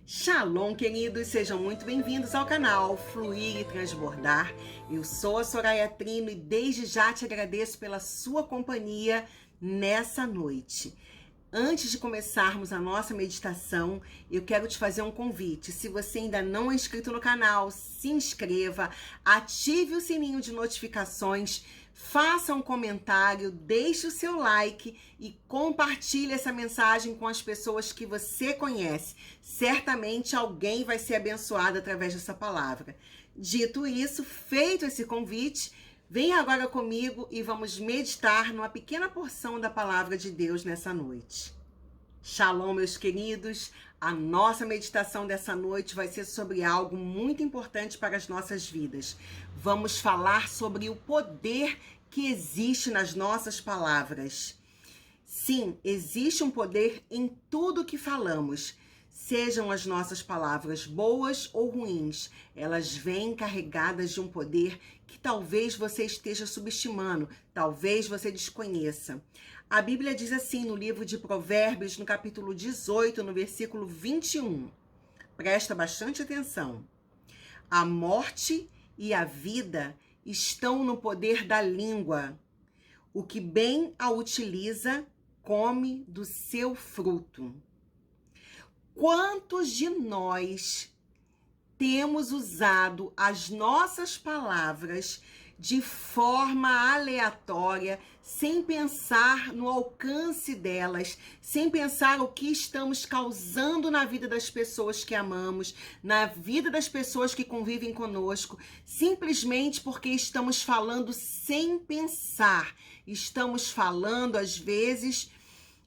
Shalom, queridos, sejam muito bem-vindos ao canal Fluir e Transbordar. Eu sou a Soraya Trino e desde já te agradeço pela sua companhia nessa noite. Antes de começarmos a nossa meditação, eu quero te fazer um convite. Se você ainda não é inscrito no canal, se inscreva, ative o sininho de notificações, faça um comentário, deixe o seu like e compartilhe essa mensagem com as pessoas que você conhece. Certamente alguém vai ser abençoado através dessa palavra. Dito isso, feito esse convite, venha agora comigo e vamos meditar numa pequena porção da palavra de Deus nessa noite. Shalom, meus queridos. A nossa meditação dessa noite vai ser sobre algo muito importante para as nossas vidas. Vamos falar sobre o poder que existe nas nossas palavras. Sim, existe um poder em tudo que falamos. Sejam as nossas palavras boas ou ruins, elas vêm carregadas de um poder que talvez você esteja subestimando, talvez você desconheça. A Bíblia diz assim no livro de Provérbios, no capítulo 18, no versículo 21. Presta bastante atenção. A morte e a vida estão no poder da língua. O que bem a utiliza, come do seu fruto. Quantos de nós temos usado as nossas palavras de forma aleatória, sem pensar no alcance delas, sem pensar o que estamos causando na vida das pessoas que amamos, na vida das pessoas que convivem conosco, simplesmente porque estamos falando sem pensar. Estamos falando, às vezes,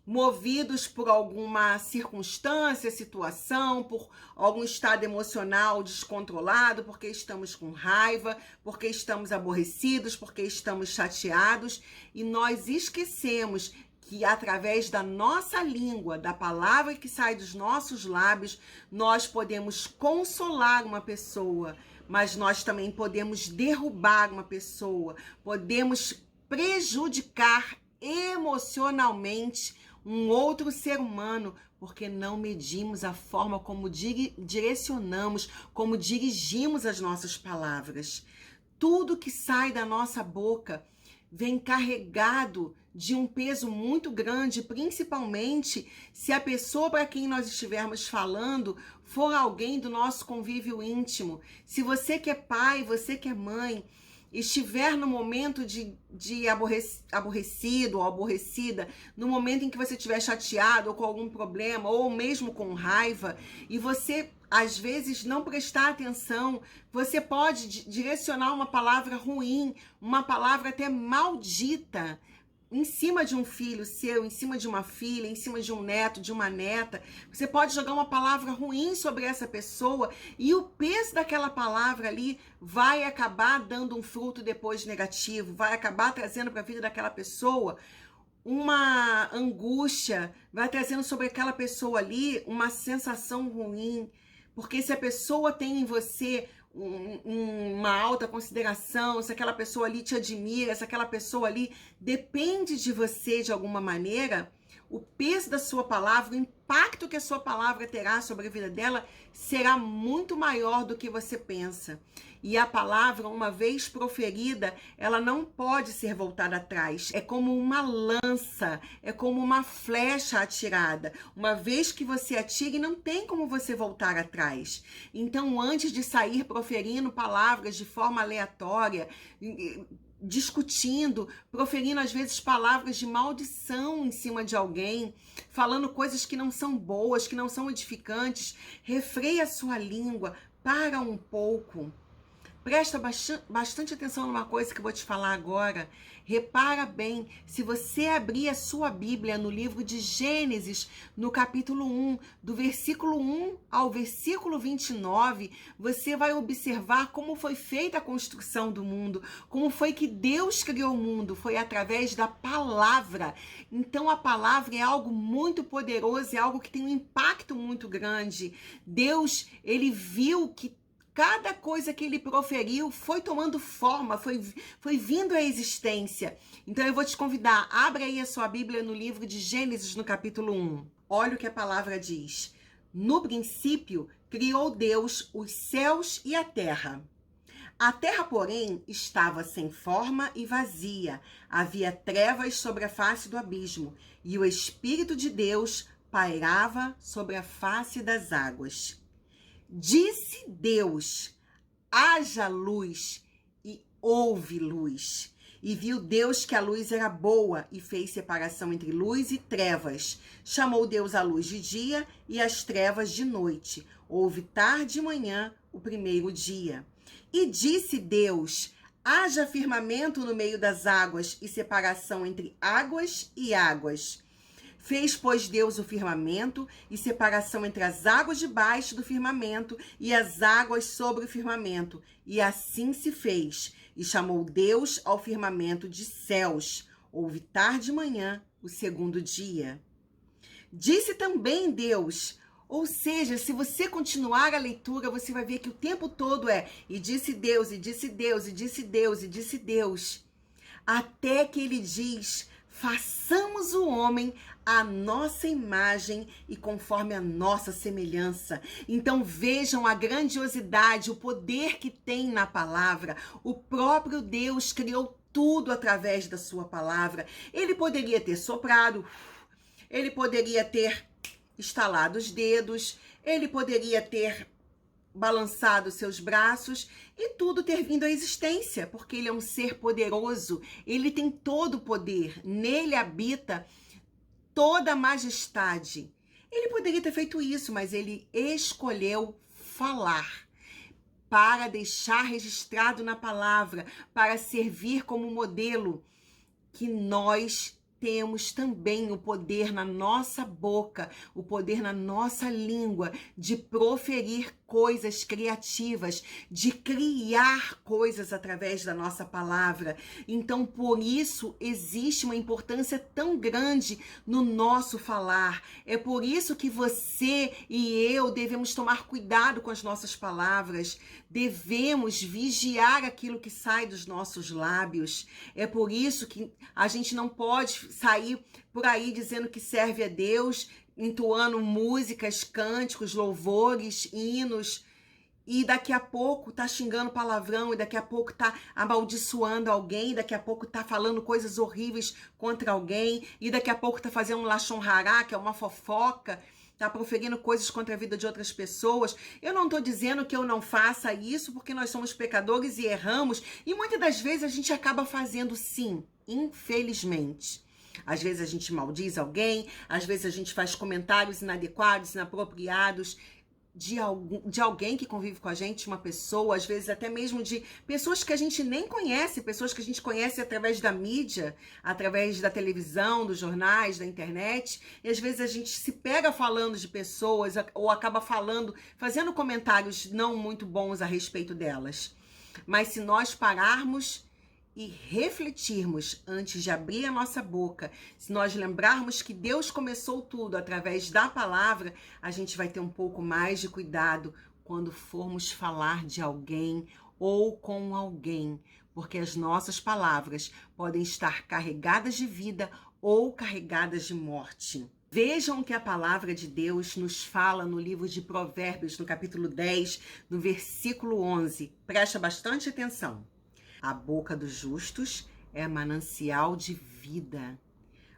movidos por alguma circunstância, situação, por algum estado emocional descontrolado, porque estamos com raiva, porque estamos aborrecidos, porque estamos chateados, e nós esquecemos que através da nossa língua, da palavra que sai dos nossos lábios, nós podemos consolar uma pessoa, mas nós também podemos derrubar uma pessoa, podemos prejudicar emocionalmente um outro ser humano, porque não medimos a forma como direcionamos, como dirigimos as nossas palavras. Tudo que sai da nossa boca vem carregado de um peso muito grande, principalmente se a pessoa para quem nós estivermos falando for alguém do nosso convívio íntimo. Se você que é pai, você que é mãe, estiver no momento de aborrecido ou aborrecida, no momento em que você estiver chateado ou com algum problema, ou mesmo com raiva, e você, às vezes, não prestar atenção, você pode direcionar uma palavra ruim, uma palavra até maldita, em cima de um filho seu, em cima de uma filha, em cima de um neto, de uma neta. Você pode jogar uma palavra ruim sobre essa pessoa e o peso daquela palavra ali vai acabar dando um fruto depois negativo, vai acabar trazendo para a vida daquela pessoa uma angústia, vai trazendo sobre aquela pessoa ali uma sensação ruim. Porque se a pessoa tem em você uma alta consideração, se aquela pessoa ali te admira, se aquela pessoa ali depende de você de alguma maneira, o peso da sua palavra, o impacto que a sua palavra terá sobre a vida dela será muito maior do que você pensa. E a palavra, uma vez proferida, ela não pode ser voltada atrás. É como uma lança, é como uma flecha atirada. Uma vez que você atire, não tem como você voltar atrás. Então, antes de sair proferindo palavras de forma aleatória, discutindo, proferindo às vezes palavras de maldição em cima de alguém, falando coisas que não são boas, que não são edificantes, refreia a sua língua, para um pouco. Presta bastante atenção numa coisa que eu vou te falar agora. Repara bem, se você abrir a sua Bíblia no livro de Gênesis, no capítulo 1, do versículo 1 ao versículo 29, você vai observar como foi feita a construção do mundo, como foi que Deus criou o mundo, foi através da palavra. Então a palavra é algo muito poderoso, é algo que tem um impacto muito grande. Deus, ele viu que cada coisa que ele proferiu foi tomando forma, foi vindo à existência. Então eu vou te convidar, abra aí a sua Bíblia no livro de Gênesis, no capítulo 1. Olha o que a palavra diz. No princípio, criou Deus os céus e a terra. A terra, porém, estava sem forma e vazia. Havia trevas sobre a face do abismo, e o Espírito de Deus pairava sobre a face das águas. Disse Deus: haja luz, e houve luz. E viu Deus que a luz era boa, e fez separação entre luz e trevas. Chamou Deus a luz de dia e as trevas de noite. Houve tarde e manhã o primeiro dia. E disse Deus: haja firmamento no meio das águas, e separação entre águas e águas. Fez, pois, Deus o firmamento, e separação entre as águas debaixo do firmamento e as águas sobre o firmamento. E assim se fez. E chamou Deus ao firmamento de céus. Houve tarde e manhã o segundo dia. Disse também Deus, ou seja, se você continuar a leitura, você vai ver que o tempo todo e disse Deus, e disse Deus, e disse Deus, e disse Deus. Até que ele diz: façamos o homem à nossa imagem e conforme a nossa semelhança. Então vejam a grandiosidade, o poder que tem na palavra. O próprio Deus criou tudo através da sua palavra. Ele poderia ter soprado, ele poderia ter estalado os dedos, ele poderia ter balançado seus braços e tudo ter vindo à existência, porque ele é um ser poderoso, ele tem todo o poder, nele habita toda a majestade. Ele poderia ter feito isso, mas ele escolheu falar, para deixar registrado na palavra, para servir como modelo que nós temos também o poder na nossa boca, o poder na nossa língua de proferir coisas criativas, de criar coisas através da nossa palavra. Então, por isso, existe uma importância tão grande no nosso falar. É por isso que você e eu devemos tomar cuidado com as nossas palavras, devemos vigiar aquilo que sai dos nossos lábios. É por isso que a gente não pode sair por aí dizendo que serve a Deus, entoando músicas, cânticos, louvores, hinos, e daqui a pouco tá xingando palavrão, e daqui a pouco tá amaldiçoando alguém, e daqui a pouco tá falando coisas horríveis contra alguém, e daqui a pouco tá fazendo um lachon rará, que é uma fofoca, tá proferindo coisas contra a vida de outras pessoas. Eu não tô dizendo que eu não faça isso, porque nós somos pecadores e erramos, e muitas das vezes a gente acaba fazendo sim, infelizmente. Às vezes a gente maldiz alguém, às vezes a gente faz comentários inadequados, inapropriados de alguém que convive com a gente, uma pessoa, às vezes até mesmo de pessoas que a gente nem conhece, pessoas que a gente conhece através da mídia, através da televisão, dos jornais, da internet, e às vezes a gente se pega falando de pessoas ou acaba fazendo comentários não muito bons a respeito delas. Mas se nós pararmos e refletirmos antes de abrir a nossa boca, se nós lembrarmos que Deus começou tudo através da palavra, a gente vai ter um pouco mais de cuidado quando formos falar de alguém ou com alguém, porque as nossas palavras podem estar carregadas de vida ou carregadas de morte. Vejam o que a palavra de Deus nos fala no livro de Provérbios, no capítulo 10, no versículo 11. Presta bastante atenção. A boca dos justos é manancial de vida,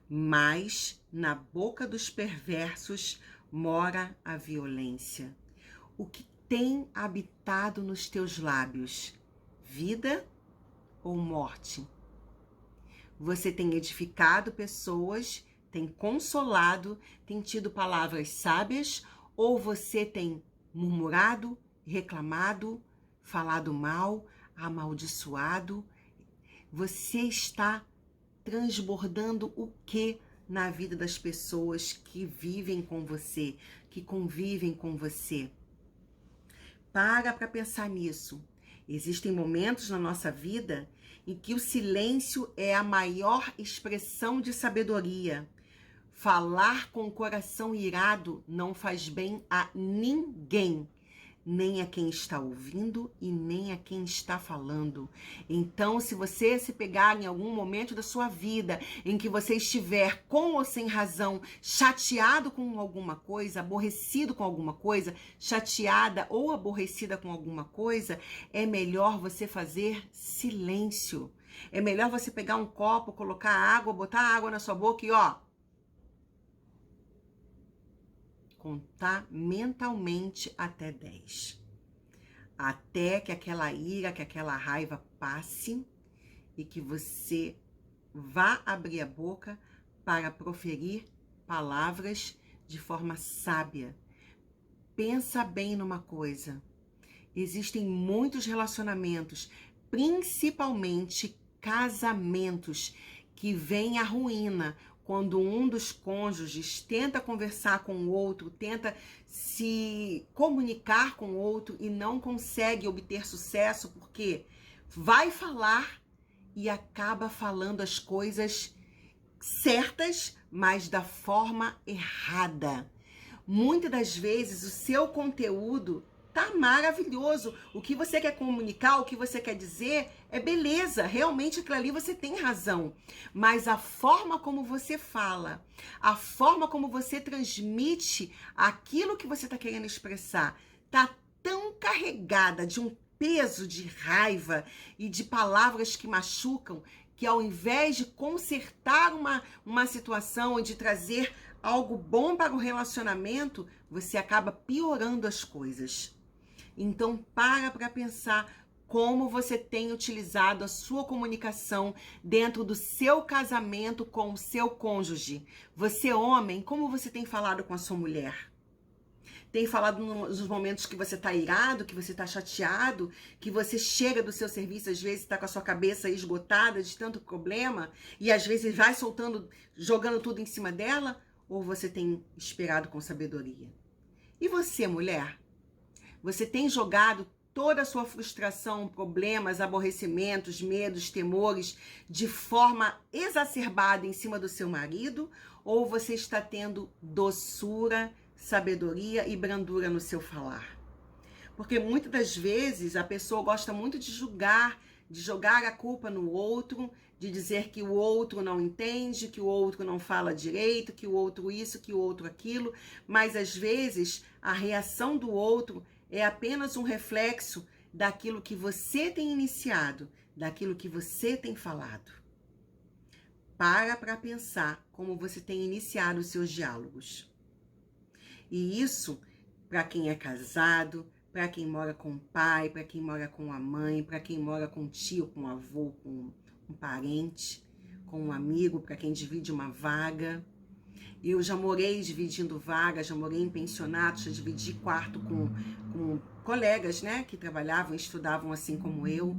mas na boca dos perversos mora a violência. O que tem habitado nos teus lábios? Vida ou morte? Você tem edificado pessoas, tem consolado, tem tido palavras sábias, ou você tem murmurado, reclamado, falado mal, amaldiçoado? Você está transbordando o que na vida das pessoas que vivem com você, que convivem com você? Para pensar nisso. Existem momentos na nossa vida em que o silêncio é a maior expressão de sabedoria. Falar com o coração irado não faz bem a ninguém. nem a quem está ouvindo e nem a quem está falando. Então, se você se pegar em algum momento da sua vida em que você estiver com ou sem razão, chateado com alguma coisa, aborrecido com alguma coisa, chateada ou aborrecida com alguma coisa, é melhor você fazer silêncio. É melhor você pegar um copo, colocar água, botar água na sua boca e contar mentalmente até 10. Até que aquela ira, que aquela raiva passe e que você vá abrir a boca para proferir palavras de forma sábia. Pensa bem numa coisa. Existem muitos relacionamentos, principalmente casamentos, que vêm à ruína quando um dos cônjuges tenta conversar com o outro, tenta se comunicar com o outro e não consegue obter sucesso porque vai falar e acaba falando as coisas certas, mas da forma errada. Muitas das vezes o seu conteúdo tá maravilhoso. O que você quer comunicar, o que você quer dizer é beleza. Realmente aquilo ali você tem razão. Mas a forma como você fala, a forma como você transmite aquilo que você tá querendo expressar, tá tão carregada de um peso de raiva e de palavras que machucam, que ao invés de consertar uma situação e de trazer algo bom para o relacionamento, você acaba piorando as coisas. Então, para pensar como você tem utilizado a sua comunicação dentro do seu casamento com o seu cônjuge. Você, homem, como você tem falado com a sua mulher? Tem falado nos momentos que você tá irado, que você tá chateado, que você chega do seu serviço, às vezes tá com a sua cabeça esgotada de tanto problema, e às vezes vai soltando, jogando tudo em cima dela? Ou você tem esperado com sabedoria? E você, mulher? Você tem jogado toda a sua frustração, problemas, aborrecimentos, medos, temores de forma exacerbada em cima do seu marido? Ou você está tendo doçura, sabedoria e brandura no seu falar? Porque muitas das vezes a pessoa gosta muito de julgar, de jogar a culpa no outro, de dizer que o outro não entende, que o outro não fala direito, que o outro isso, que o outro aquilo, mas às vezes a reação do outro é apenas um reflexo daquilo que você tem iniciado, daquilo que você tem falado. Para pensar como você tem iniciado os seus diálogos. E isso, para quem é casado, para quem mora com o pai, para quem mora com a mãe, para quem mora com o tio, com o avô, com um parente, com um amigo, para quem divide uma vaga. Eu já morei dividindo vaga, já morei em pensionato, já dividi quarto com colegas, né, que trabalhavam, estudavam assim como eu.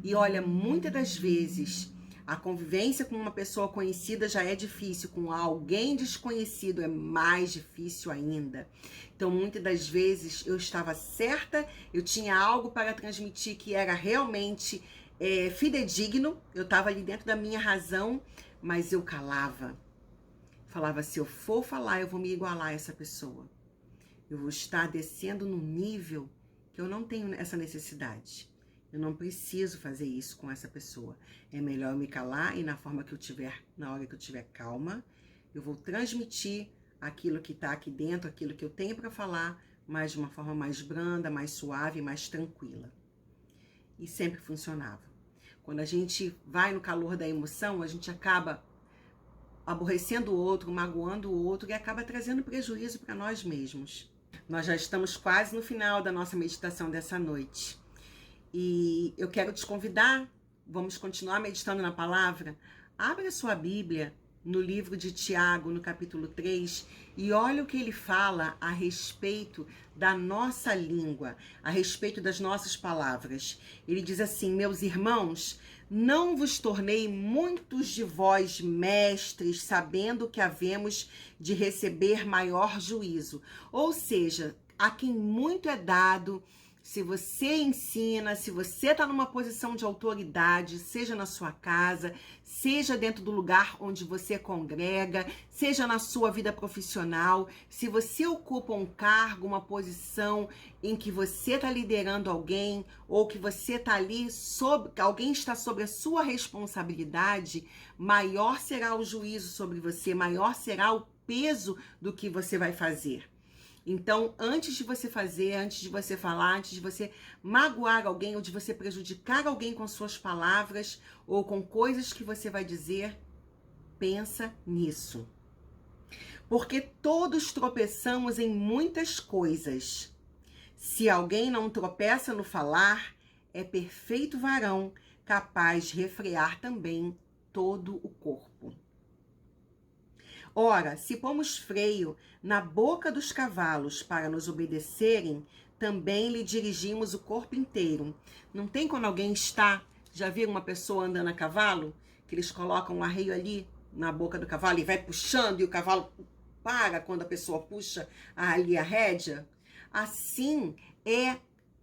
E olha, muitas das vezes a convivência com uma pessoa conhecida já é difícil, com alguém desconhecido é mais difícil ainda. Então, muitas das vezes eu estava certa, eu tinha algo para transmitir que era realmente fidedigno, eu estava ali dentro da minha razão, mas eu calava. Falava, se eu for falar, eu vou me igualar a essa pessoa. Eu vou estar descendo num nível que eu não tenho essa necessidade. Eu não preciso fazer isso com essa pessoa. É melhor eu me calar e na hora que eu tiver calma, eu vou transmitir aquilo que está aqui dentro, aquilo que eu tenho para falar, mas de uma forma mais branda, mais suave, mais tranquila. E sempre funcionava. Quando a gente vai no calor da emoção, a gente acaba aborrecendo o outro, magoando o outro e acaba trazendo prejuízo para nós mesmos. Nós já estamos quase no final da nossa meditação dessa noite. E eu quero te convidar, vamos continuar meditando na palavra? Abra sua Bíblia no livro de Tiago, no capítulo 3, e olha o que ele fala a respeito da nossa língua, a respeito das nossas palavras. Ele diz assim, meus irmãos, não vos tornei muitos de vós mestres, sabendo que havemos de receber maior juízo. Ou seja, a quem muito é dado, se você ensina, se você está numa posição de autoridade, seja na sua casa, seja dentro do lugar onde você congrega, seja na sua vida profissional, se você ocupa um cargo, uma posição em que você está liderando alguém, ou que você está ali, alguém está sobre a sua responsabilidade, maior será o juízo sobre você, maior será o peso do que você vai fazer. Então, antes de você fazer, antes de você falar, antes de você magoar alguém ou de você prejudicar alguém com suas palavras ou com coisas que você vai dizer, pensa nisso. Porque todos tropeçamos em muitas coisas. Se alguém não tropeça no falar, é perfeito varão, capaz de refrear também todo o corpo. Ora, se pomos freio na boca dos cavalos para nos obedecerem, também lhe dirigimos o corpo inteiro. Não tem quando alguém está, já viram uma pessoa andando a cavalo? Que eles colocam um arreio ali na boca do cavalo e vai puxando e o cavalo para quando a pessoa puxa ali a rédea? Assim é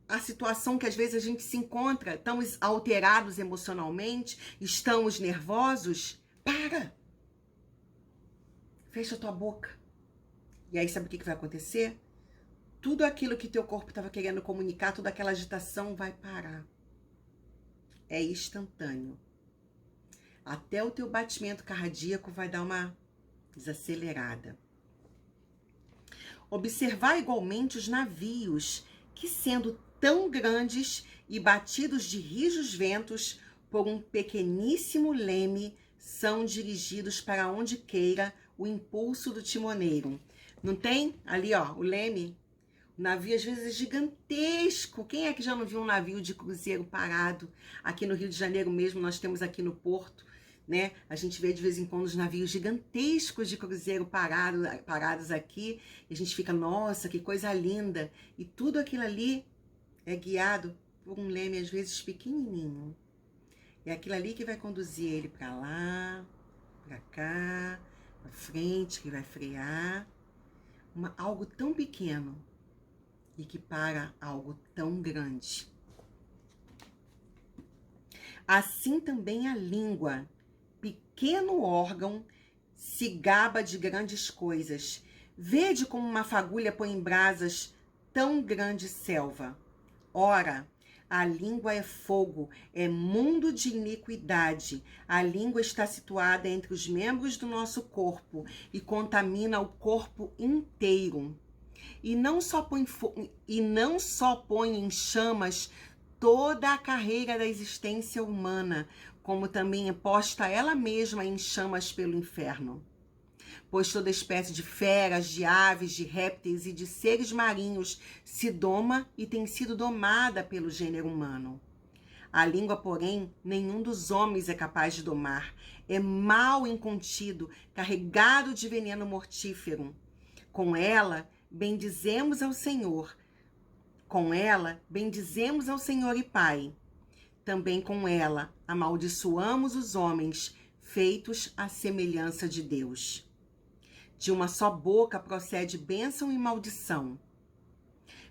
a situação que às vezes a gente se encontra, estamos alterados emocionalmente, estamos nervosos. Para! Fecha a tua boca. E aí sabe o que vai acontecer? Tudo aquilo que teu corpo estava querendo comunicar, toda aquela agitação vai parar. É instantâneo. Até o teu batimento cardíaco vai dar uma desacelerada. Observar igualmente os navios, que sendo tão grandes e batidos de rijos ventos por um pequeníssimo leme, são dirigidos para onde queira o impulso do timoneiro. Não tem? Ali, ó, o leme. O navio às vezes é gigantesco. Quem é que já não viu um navio de cruzeiro parado? Aqui no Rio de Janeiro mesmo, nós temos aqui no Porto, né? A gente vê de vez em quando os navios gigantescos de cruzeiro parados aqui. E a gente fica, nossa, que coisa linda. E tudo aquilo ali é guiado por um leme, às vezes pequenininho. É aquilo ali que vai conduzir ele para lá, para cá, para frente, que vai frear. Algo tão pequeno e que para algo tão grande. Assim também a língua, pequeno órgão, se gaba de grandes coisas. Vede como uma fagulha põe em brasas tão grande selva. Ora, a língua é fogo, é mundo de iniquidade. A língua está situada entre os membros do nosso corpo e contamina o corpo inteiro. E não só põe em chamas toda a carreira da existência humana, como também é posta ela mesma em chamas pelo inferno. Pois toda espécie de feras, de aves, de répteis e de seres marinhos se doma e tem sido domada pelo gênero humano. A língua, porém, nenhum dos homens é capaz de domar. É mal incontido, carregado de veneno mortífero. Com ela, bendizemos ao Senhor. Com ela, bendizemos ao Senhor e Pai. Também com ela, amaldiçoamos os homens, feitos à semelhança de Deus. De uma só boca procede bênção e maldição.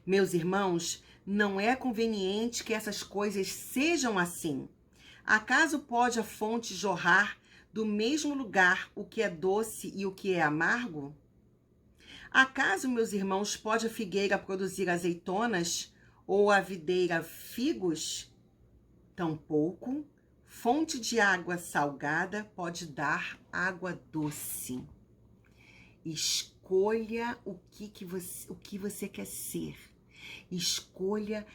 Meus irmãos, não é conveniente que essas coisas sejam assim. Acaso pode a fonte jorrar do mesmo lugar o que é doce e o que é amargo? Acaso, meus irmãos, pode a figueira produzir azeitonas ou a videira figos? Tampouco, fonte de água salgada pode dar água doce. Escolha o que você quer ser. Escolha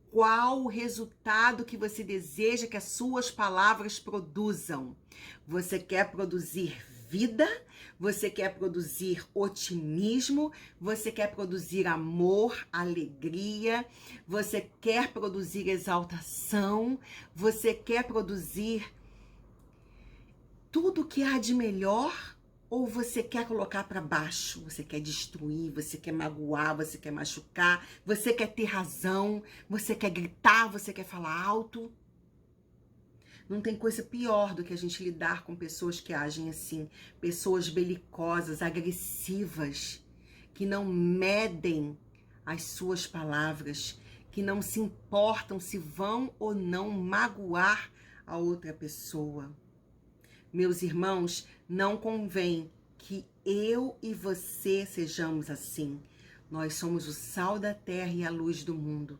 qual o resultado que você deseja que as suas palavras produzam. Você quer produzir vida? Você quer produzir otimismo? Você quer produzir amor, alegria? Você quer produzir exaltação? Você quer produzir tudo que há de melhor? Ou você quer colocar para baixo, você quer destruir, você quer magoar, você quer machucar, você quer ter razão, você quer gritar, você quer falar alto? Não tem coisa pior do que a gente lidar com pessoas que agem assim, pessoas belicosas, agressivas, que não medem as suas palavras, que não se importam se vão ou não magoar a outra pessoa. Meus irmãos, não convém que eu e você sejamos assim. Nós somos o sal da terra e a luz do mundo.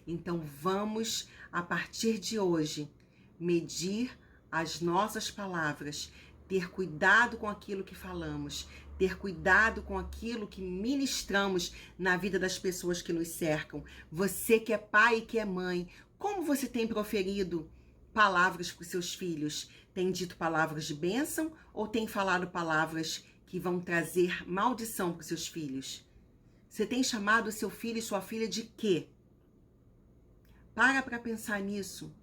Então vamos, a partir de hoje, medir as nossas palavras, ter cuidado com aquilo que falamos, ter cuidado com aquilo que ministramos na vida das pessoas que nos cercam. Você que é pai e que é mãe, como você tem proferido palavras para os seus filhos? Tem dito palavras de bênção ou tem falado palavras que vão trazer maldição para os seus filhos? Você tem chamado o seu filho e sua filha de quê? Para pensar nisso.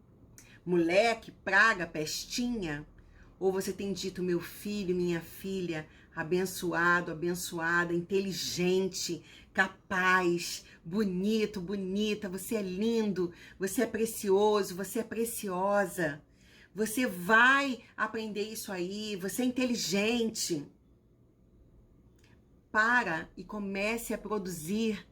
Moleque, praga, pestinha? Ou você tem dito, meu filho, minha filha, abençoado, abençoada, inteligente, capaz, bonito, bonita, você é lindo, você é precioso, você é preciosa. Você vai aprender isso aí, você é inteligente. Para e comece a produzir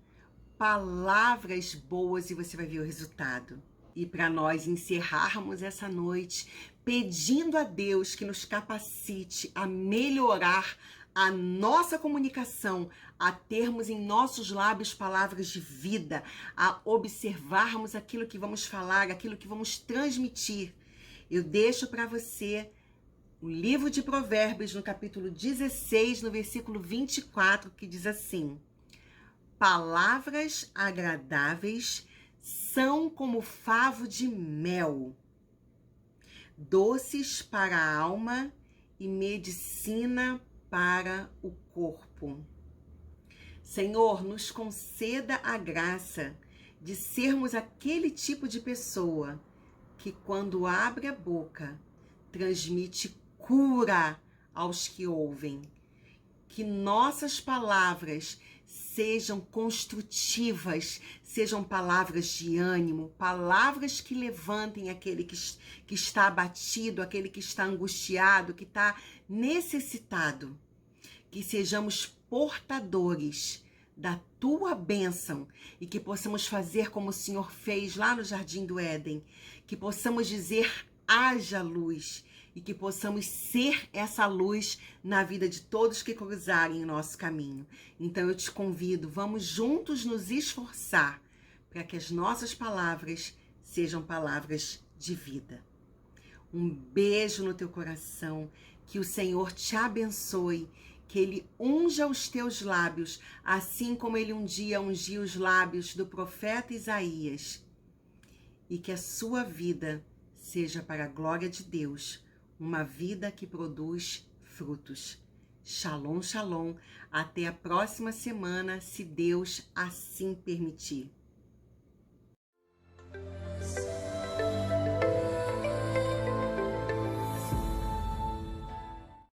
palavras boas e você vai ver o resultado. E para nós encerrarmos essa noite, pedindo a Deus que nos capacite a melhorar a nossa comunicação, a termos em nossos lábios palavras de vida, a observarmos aquilo que vamos falar, aquilo que vamos transmitir. Eu deixo para você o livro de Provérbios, no capítulo 16, no versículo 24, que diz assim: palavras agradáveis são como favo de mel, doces para a alma e medicina para o corpo. Senhor, nos conceda a graça de sermos aquele tipo de pessoa que, quando abre a boca, transmite cura aos que ouvem. Que nossas palavras sejam construtivas, sejam palavras de ânimo, palavras que levantem aquele que está abatido, aquele que está angustiado, que está necessitado. Que sejamos portadores da tua bênção e que possamos fazer como o Senhor fez lá no Jardim do Éden, que possamos dizer: haja luz, e que possamos ser essa luz na vida de todos que cruzarem o nosso caminho. Então eu te convido, vamos juntos nos esforçar para que as nossas palavras sejam palavras de vida. Um beijo no teu coração, que o Senhor te abençoe, que Ele unja os teus lábios, assim como Ele um dia ungiu os lábios do profeta Isaías, e que a sua vida seja para a glória de Deus, uma vida que produz frutos. Shalom, shalom. Até a próxima semana, se Deus assim permitir.